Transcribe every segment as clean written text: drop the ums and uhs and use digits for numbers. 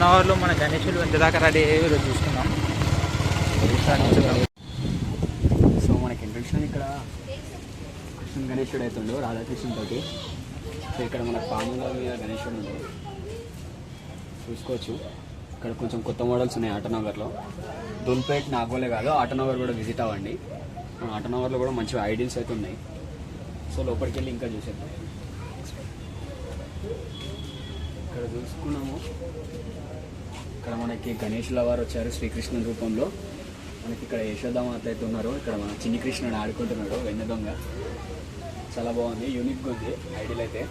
అవర్లో మన గణేషులు ఎంత దాకా రెడీ అయ్యి చూసుకున్నాం. సో మనకి ఎంట్రన్స్ ఇక్కడ కృష్ణ గణేశుడు అవుతుండు రాధాకృష్ణుడితోటి. సో ఇక్కడ మన పాముల మీద గణేశుడు ఉంది చూసుకోవచ్చు. ఇక్కడ కొంచెం కొత్త మోడల్స్ ఉన్నాయి ఆటోనగర్లో. దుల్పేట్ నాగోలే కాదు, ఆటోనగర్ కూడా విజిట్ అవ్వండి. ఆటోనగర్లో కూడా మంచి ఐడియల్స్ అయితే ఉన్నాయి. సో లోపలికి వెళ్ళి ఇంకా చూసేద్దాం. ఇక్కడ చూసుకున్నాము, ఇక్కడ మనకి గణేషుల వారు వచ్చారు శ్రీకృష్ణుని రూపంలో. మనకి ఇక్కడ యశోదామాత అయితే ఉన్నారు. ఇక్కడ మన చిన్ని కృష్ణుడు ఆడుకుంటున్నాడు వెన్న దొంగ. చాలా బాగుంది, యూనిక్గా ఉంది ఐడియల్ అయితే.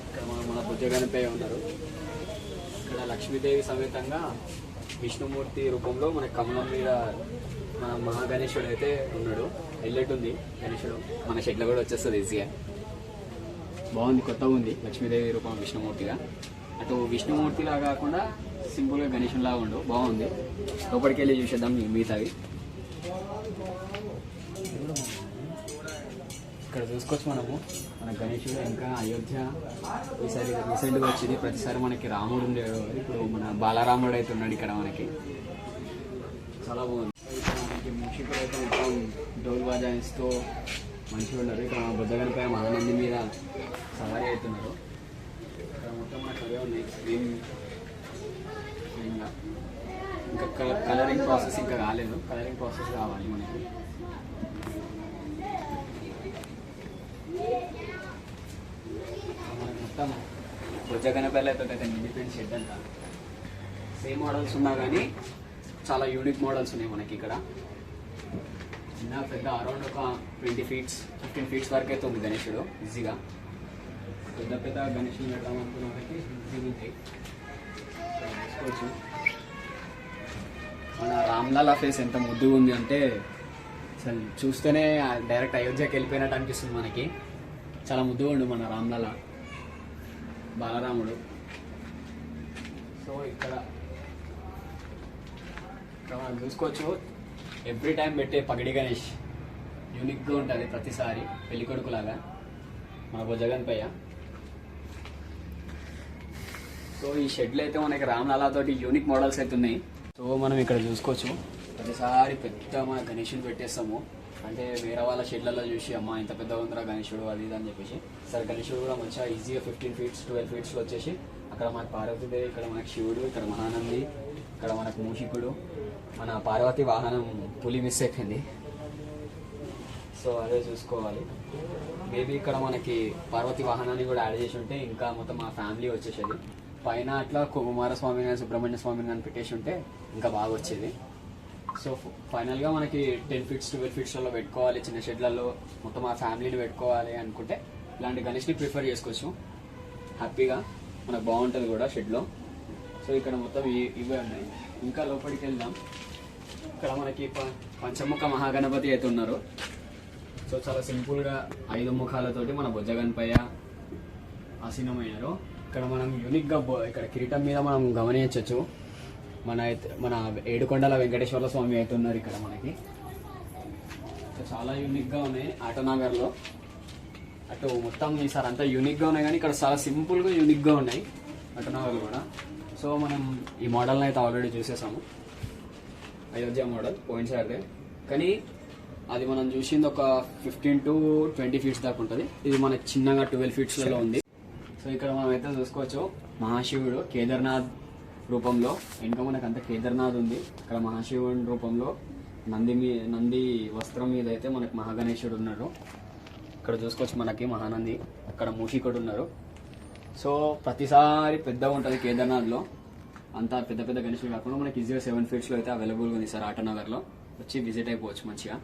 ఇక్కడ మన బుజ్జగణపై ఉన్నారు. ఇక్కడ లక్ష్మీదేవి సమేతంగా విష్ణుమూర్తి రూపంలో మన కమలం మీద మన మహాగణేశుడు అయితే ఉన్నాడు. హైలైట్ ఉంది గణేశుడు. మన షెడ్లో కూడా వచ్చేస్తుంది ఈజీగా. బాగుంది, కొత్తగా ఉంది లక్ష్మీదేవి రూపం విష్ణుమూర్తిగా. అటు విష్ణుమూర్తిలా కాకుండా సింపుల్గా గణేశునిలాగా ఉండు, బాగుంది. లోపలికి వెళ్ళి చూసేద్దాం మిగతావి. ఇక్కడ చూసుకోవచ్చు మనము మన గణేశుడు ఇంకా అయోధ్య ఈసారి రీసెంట్గా వచ్చింది. ప్రతిసారి మనకి రాముడు ఉండేవాడు, ఇప్పుడు మన బాలరాముడు అయితే ఉన్నాడు ఇక్కడ మనకి. చాలా బాగుంది. ఇక్కడ మనకి మూషికుడు అయితే మొత్తం డోల్ బాజాయిస్తో మంచిగా ఉన్నారు. ఇక్కడ మన బుద్ధగణపై మహానంది మీద సవారీ అవుతున్నారు. ఇక్కడ మొత్తం మనకు అవే ఉన్నాయి స్క్రీన్. ఇంకా కలరింగ్ ప్రాసెస్ ఇంకా కాలేదు, కలరింగ్ ప్రాసెస్ కావాలి మనకి. మొత్తం బుజ్జగణపల్లితో అయితే నిండిపోయిన షెడ్ అంట. సేమ్ మోడల్స్ ఉన్నా కానీ చాలా యూనిక్ మోడల్స్ ఉన్నాయి మనకి ఇక్కడ. చిన్న పెద్ద అరౌండ్ ఒక 20 feet 15 feet వరకు అయితే ఉంది గణేశుడు ఈజీగా. పెద్ద పెద్ద గణేశుడు పెడదాం అనుకున్న వాళ్ళకి ఈజీ ఉంటాయి. తీసుకోవచ్చు. మన రామ్లాలా ఫేస్ ఎంత ముద్దుగా ఉంది అంటే అసలు చూస్తేనే డైరెక్ట్ అయోధ్యకి వెళ్ళిపోయినట్టు అనిపిస్తుంది మనకి. చాలా ముద్దుగా ఉండు మన రామ్లాలా బాలరాముడు. సో ఇక్కడ మనం చూసుకోవచ్చు ఎవ్రీ టైం పెట్టే పగడి గణేష్ యూనిక్గా ఉంటుంది ప్రతిసారి పెళ్ళికొడుకులాగా మన బుజ్జగణపయ్య. సో ఈ షెడ్లు అయితే మనకి రామ్లాలాతోటి యూనిక్ మోడల్స్ అయితే ఉన్నాయి. సో మనం ఇక్కడ చూసుకోవచ్చు ప్రతిసారి పెద్ద మన గణేషుని పెట్టేస్తాము. అంటే వేరే వాళ్ళ షెడ్లలో చూసి అమ్మ ఇంత పెద్ద ఉందిరా గణేశుడు అది ఇది అని చెప్పేసి. సరే గణేశుడు కూడా మంచిగా ఈజీగా 15 feet 12 feet వచ్చేసి అక్కడ మనకి పార్వతీదేవి, ఇక్కడ మనకి శివుడు, ఇక్కడ మహానంది, ఇక్కడ మనకు మూషికుడు. మన పార్వతి వాహనం పులి మిస్ అయిపోయింది. సో అదే చూసుకోవాలి. మేబీ ఇక్కడ మనకి పార్వతి వాహనాన్ని కూడా యాడ్ చేసి ఉంటే ఇంకా మొత్తం మా ఫ్యామిలీ వచ్చేసేది. పైన అట్లా కుమారస్వామి కానీ సుబ్రహ్మణ్య స్వామిని కానీ పెట్టేసి ఉంటే ఇంకా బాగా వచ్చేది. సో ఫైనల్గా మనకి 10 feet 12 feet పెట్టుకోవాలి చిన్న షెడ్లలో, మొత్తం మా ఫ్యామిలీని పెట్టుకోవాలి అనుకుంటే ఇలాంటి గణేష్ని ప్రిఫర్ చేసుకోవచ్చు. హ్యాపీగా మనకు బాగుంటుంది కూడా షెడ్లో. సో ఇక్కడ మొత్తం ఇవే ఉన్నాయి. ఇంకా లోపలికి వెళ్దాం. ఇక్కడ మనకి పంచముఖ మహాగణపతి అయితే ఉన్నారు. సో చాలా సింపుల్గా 5 ముఖాలతోటి మన బుజ్జగణపయ్య ఆసీనమైనారు. ఇక్కడ మనం యూనిక్గా ఇక్కడ కిరీటం మీద మనం గమనించవచ్చు మన ఏడుకొండల వెంకటేశ్వర స్వామి అయితే ఉన్నారు ఇక్కడ మనకి. సో చాలా యూనిక్గా ఉన్నాయి ఆటోనగర్లో. అటు మొత్తం ఈసారి అంతా యూనిక్గా ఉన్నాయి కానీ ఇక్కడ చాలా సింపుల్గా యూనిక్గా ఉన్నాయి ఆటోనగర్లో కూడా. సో మనం ఈ మోడల్ని అయితే ఆల్రెడీ చూసేసాము, అయోధ్య మోడల్ పోయినసారిదే. కానీ అది మనం చూసింది ఒక 15 to 20 feet దాకా ఉంటుంది. ఇది మనకి చిన్నగా 12 feet ఉంది. సో ఇక్కడ మనం అయితే చూసుకోవచ్చు మహాశివుడు కేదార్నాథ్ రూపంలో. ఇంకా మనకు అంత కేదార్నాథ్ ఉంది. ఇక్కడ మహాశివుడి రూపంలో నంది వస్త్రం మీద అయితే మనకి మహాగణేశుడు ఉన్నాడు. ఇక్కడ చూసుకోవచ్చు మనకి మహానంది, అక్కడ మూషికుడు ఉన్నారు. సో ప్రతిసారి పెద్దగా ఉంటుంది కేదార్నాథ్లో. అంతా పెద్ద పెద్ద గణేశుడు కాకుండా మనకి ఈజీగా 7 feet అయితే అవైలబుల్గా ఉంది సార్ ఆటోనగర్లో. వచ్చి విజిట్ అయిపోవచ్చు మంచిగా.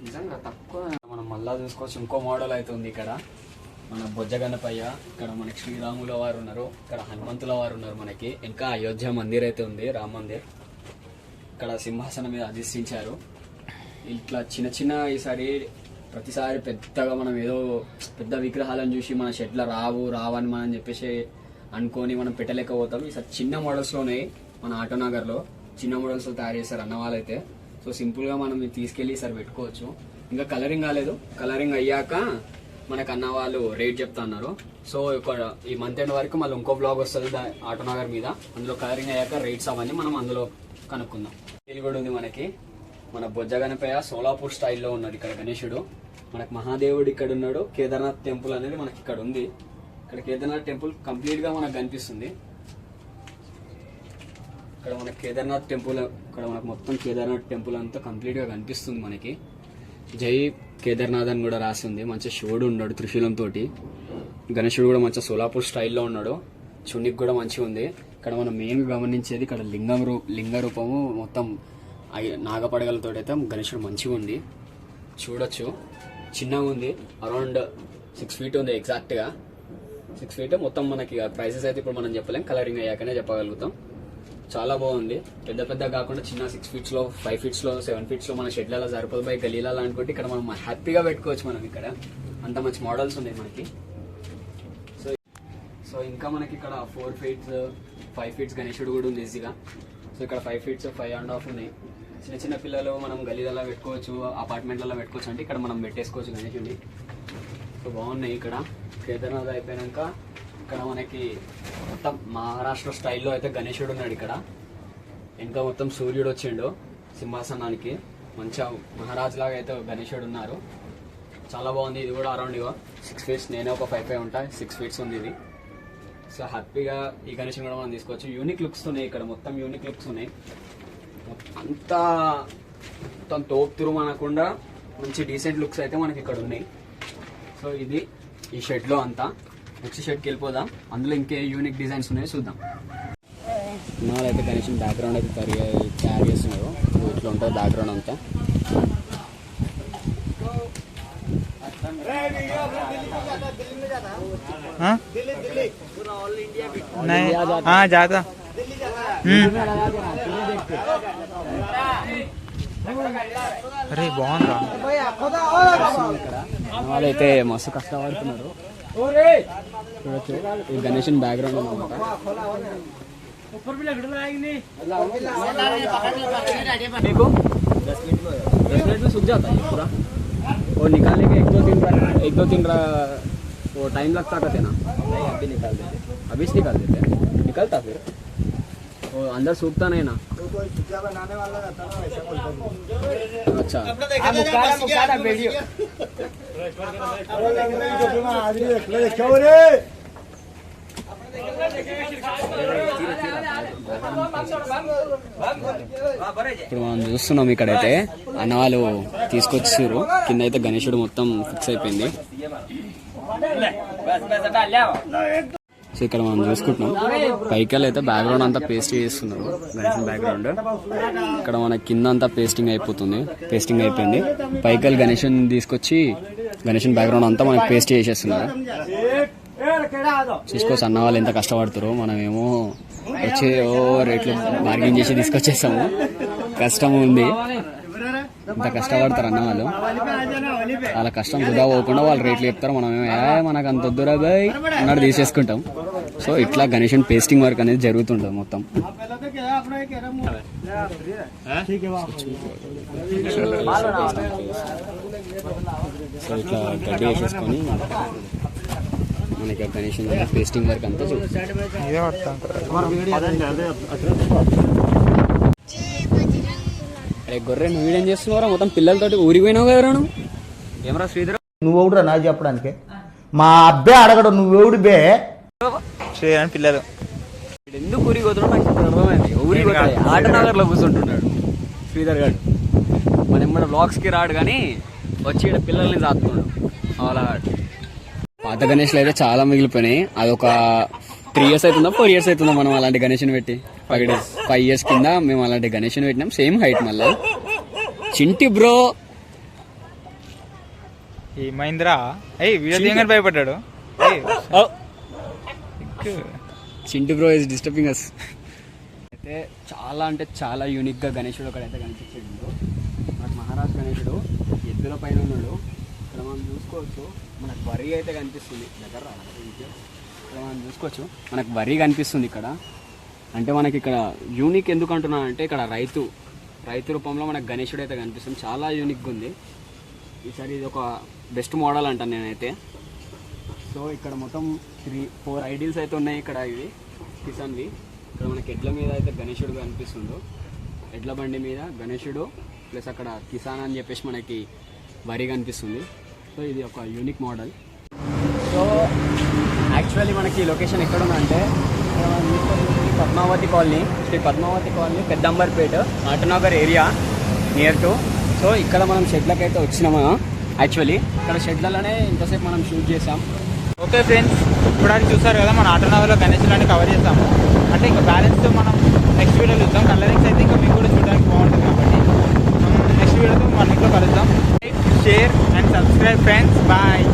నిజంగా తక్కువ. మనం మళ్ళా చూసుకోవచ్చు ఇంకో మోడల్ అయితే ఉంది ఇక్కడ మన బుజ్జగణపయ్య. ఇక్కడ మనకి శ్రీరాముల వారు ఉన్నారు, ఇక్కడ హనుమంతుల వారు ఉన్నారు. మనకి ఇంకా అయోధ్య మందిర్ అయితే ఉంది, రామ్ మందిర్. ఇక్కడ సింహాసనం మీద అధిష్ఠించారు. ఇట్లా చిన్న చిన్న ఈసారి ప్రతిసారి పెద్దగా మనం ఏదో పెద్ద విగ్రహాలను చూసి మన షెడ్లో రావని మనం చెప్పేసి అనుకొని మనం పెట్టలేకపోతాం. ఈసారి చిన్న మోడల్స్లోనే మన ఆటోనగర్లో చిన్న మోడల్స్లో తయారు చేస్తారు అన్న వాళ్ళైతే. సో సింపుల్గా మనం తీసుకెళ్ళి ఈసారి పెట్టుకోవచ్చు. ఇంకా కలరింగ్ కాలేదు, కలరింగ్ అయ్యాక మనకు అన్న వాళ్ళు రేట్ చెప్తా అన్నారు. సో ఈ మంత్ ఎండ్ వరకు మళ్ళీ ఇంకో బ్లాగ్ వస్తుంది ఆటోనగర్ మీద, అందులో కలరింగ్ అయ్యాక రేట్స్ అవన్నీ మనం అందులో కనుక్కుందాం. ఇది కూడా ఉంది మనకి, మన బొజ్జ గణపయ్య సోలాపూర్ స్టైల్లో ఉన్నాడు ఇక్కడ గణేశుడు. మనకు మహాదేవుడు ఇక్కడ ఉన్నాడు, కేదార్నాథ్ టెంపుల్ అనేది మనకి ఇక్కడ ఉంది. ఇక్కడ కేదార్నాథ్ టెంపుల్ కంప్లీట్ గా మనకు కనిపిస్తుంది. ఇక్కడ మనకి కేదార్నాథ్ టెంపుల్, ఇక్కడ మనకు మొత్తం కేదార్నాథ్ టెంపుల్ అంతా కంప్లీట్ గా కనిపిస్తుంది మనకి. జై కేదార్నాథ్ అని కూడా రాసి ఉంది. మంచి శివుడు ఉన్నాడు త్రిశూలంతో, గణేశుడు కూడా మంచిగా సోలాపూర్ స్టైల్లో ఉన్నాడు. చున్నికి కూడా మంచిగా ఉంది. ఇక్కడ మనం మెయిన్ గమనించేది ఇక్కడ లింగ రూపము మొత్తం నాగపడగలతో అయితే గణేశుడు మంచిగా ఉంది, చూడొచ్చు. చిన్నగా ఉంది, అరౌండ్ 6 feet ఉంది, ఎగ్జాక్ట్గా 6 feet. మొత్తం మనకి ప్రైసెస్ అయితే ఇప్పుడు మనం చెప్పలేం, కలరింగ్ అయ్యాకనే చెప్పగలుగుతాం. చాలా బాగుంది, పెద్ద కాకుండా చిన్న 6 feet లో 5 feet లో 7 feet లో మన షెడ్లలో సరిపోదు బై గలీలా అనుకుంటే ఇక్కడ మనం హ్యాపీగా పెట్టుకోవచ్చు. మనం ఇక్కడ అంత మంచి మోడల్స్ ఉన్నాయి మనకి. సో ఇంకా మనకి ఇక్కడ 4 feet 5 feet గణేశుడు కూడా ఉంది ఈజీగా. సో ఇక్కడ 5 feet 5.5 ఉన్నాయి. చిన్న పిల్లలు మనం గలీలలో పెట్టుకోవచ్చు, అపార్ట్మెంట్లలో పెట్టుకోవచ్చు, అంటే ఇక్కడ మనం పెట్టేసుకోవచ్చు గణేశుడిని. సో బాగున్నాయి. ఇక్కడ కేదార్నాథ్ అయిపోయాక ఇక్కడ మనకి మొత్తం మహారాష్ట్ర స్టైల్లో అయితే గణేశుడు ఉన్నాడు. ఇక్కడ ఇంకా మొత్తం సూర్యుడు వచ్చిండు సింహాసనానికి, మంచిగా మహారాజ్ లాగా అయితే గణేశుడు ఉన్నారు. చాలా బాగుంది. ఇది కూడా అరౌండ్ 6 feet, నేనే ఒక 5 ఉంటాయి, 6 feet ఉంది ఇది. సో హ్యాపీగా ఈ గణేశుని కూడా మనం తీసుకోవచ్చు. యూనిక్ లుక్స్ ఉన్నాయి ఇక్కడ, మొత్తం యూనిక్ లుక్స్ ఉన్నాయి. అంతా మొత్తం తోపు తిరుమనకుండా మంచి డీసెంట్ లుక్స్ అయితే మనకి ఇక్కడ ఉన్నాయి. సో ఇది ఈ షెడ్లో అంతా. నెక్స్ట్ షెడ్కి వెళ్ళిపోదాం, అందులో ఇంకే యూనిక్ డిజైన్స్ ఉన్నాయో చూద్దాం. అయితే గణేశుని బ్యాక్గ్రౌండ్ అయితే తయారు చేస్తున్నారు. ఇట్లా ఉంటుంది బ్యాక్గ్రౌండ్ అంతా. जाता అరే బాగుందా. వాళ్ళైతే మస్తు కష్టపడుతున్నారు. చూడొచ్చు ఈ గణేశన్ బ్యాక్గ్రౌండ్ అనమాట. మీకు 10 मिनट में सूख जाता है पूरा, और निकालने के 1-2 दिन वो टाइम लगता कहते ना. अभी निकाल देते, अभी से निकाल देते हैं. निकलता फिर वो अंदर सूखता नहीं ना. अच्छा ఇప్పుడు మనం చూస్తున్నాం ఇక్కడైతే అన్న వాళ్ళు తీసుకొచ్చారు. కింద అయితే గణేశుడు మొత్తం ఫిక్స్ అయిపోయింది. సో ఇక్కడ మనం చూసుకుంటున్నాం పైకి అయితే బ్యాక్గ్రౌండ్ అంతా పేస్ట్ చేస్తున్నారు గణేశుని బ్యాక్గ్రౌండ్. ఇక్కడ మన కింద అంతా పేస్టింగ్ అయిపోయింది. పైకి గణేశుని తీసుకొచ్చి గణేశుని బ్యాక్గ్రౌండ్ అంతా మనకి పేస్ట్ చేసేస్తున్నారు. చూసుకోవచ్చు అన్న వాళ్ళు ఎంత కష్టపడుతారో. మనమేమో వచ్చి రేట్లు బార్గెన్ చేసి తీసుకొచ్చేస్తాము. కష్టం ఉంది, ఇంత కష్టపడతారు అన్న వాళ్ళు. వాళ్ళ కష్టం వృధా పోకుండా వాళ్ళు రేట్లు చెప్తారు, మనమేమో మనకు అంత వద్దురా బాయ్ అన్నట్టు తీసేసుకుంటాం. సో ఇట్లా గణేశన్ పేస్టింగ్ వర్క్ అనేది జరుగుతుంటుంది మొత్తం. సో ఇట్లా గడ్డి వేసేసుకొని మనకి గణేశన్ పేస్టింగ్ వర్క్ అంతా అరే గొర్రె నువ్వు వీడేం చేస్తున్నావురా? మొత్తం పిల్లలతోటి ఊరికి పోయినావు కదా నువ్వు. ఏమరా శ్రీధర్, నువ్వెవడురా నాకు చెప్పడానికి? మా అబ్బాయి అడగడు, నువ్వెవడు బే శ్రీధర్ పిల్లలు ఎందుకు ఊరికి పోతున్నాడు నాకు అర్థమైంది. ఊరికి ఆటనగర్లో కూర్చుంటున్నాడు శ్రీధర్ గారు. మన ఏమన్నా బ్లాగ్స్కి రాడు కానీ వచ్చి ఇక్కడ పిల్లల్ని దాస్తున్నాడు. అలా పాత గణేష్లు అయితే చాలా మిగిలిపోయినాయి. అదొక 3 years అవుతుందా 4 years అవుతుందా మనం అలాంటి గణేష్ని పెట్టి? 5 years కింద మేము అలాంటి గణేష్ని పెట్టినాం. సేమ్ హైట్ మళ్ళా. చింటి బ్రో ఈ మహేంద్ర వీడియో తీయగానే భయపడ్డాడు. చింటి బ్రో ఇస్ డిస్టర్బింగ్ అస్. అయితే చాలా అంటే చాలా యూనిక్గా గణేశుడు అక్కడైతే కనిపించాడు. మనకు మహారాష్ట్ర గణేశుడు ఎద్దుల పైన ఉన్నాడు. ఇక్కడ మనం చూసుకోవచ్చు మనకు వరి అయితే కనిపిస్తుంది. దగ్గర ఇక్కడ మనం చూసుకోవచ్చు మనకు వరి కనిపిస్తుంది ఇక్కడ. అంటే మనకి ఇక్కడ యూనిక్ ఎందుకు అంటున్నానంటే ఇక్కడ రైతు రూపంలో మనకు గణేశుడు అయితే కనిపిస్తుంది. చాలా యూనిక్గా ఉంది. ఈసారి ఇది ఒక బెస్ట్ మోడల్ అంటాను నేనైతే. సో ఇక్కడ మొత్తం 3-4 ఐడియల్స్ అయితే ఉన్నాయి. ఇక్కడ ఇవి కిసాన్వి. ఇక్కడ మనకి ఎడ్ల మీద అయితే గణేశుడు కనిపిస్తుందో, ఎడ్ల బండి మీద గణేశుడు ప్లస్ అక్కడ కిసాన్ అని చెప్పేసి మనకి వరి కనిపిస్తుంది. సో ఇది ఒక యూనిక్ మోడల్. సో యాక్చువల్లీ మనకి లొకేషన్ ఎక్కడ ఉందంటే Padmavathi colony, Sri Padmavathi colony, Peddamberpet, Autonagar area near to. So ఇక్కడ మనం షెడ్లకైతే వచ్చినాము. యాక్చువల్లీ ఇక్కడ షెడ్లలోనే ఇంతసేపు మనం షూట్ చేసాం. ఓకే ఫ్రెండ్స్, ఇప్పుడు చూసారు కదా మన ఆటోనగర్లో గణేశులని కవర్ చేస్తాము. అంటే ఇంకా బ్యాలెన్స్ మనం నెక్స్ట్ వీడియోలో చూద్దాం. కలరింగ్స్ అయితే ఇంకా మీకు కూడా చూడడానికి బాగుంటుంది కాబట్టి నెక్స్ట్ వీడియోతో మన ఇంట్లో కలుద్దాం. Like, share and subscribe friends. Bye.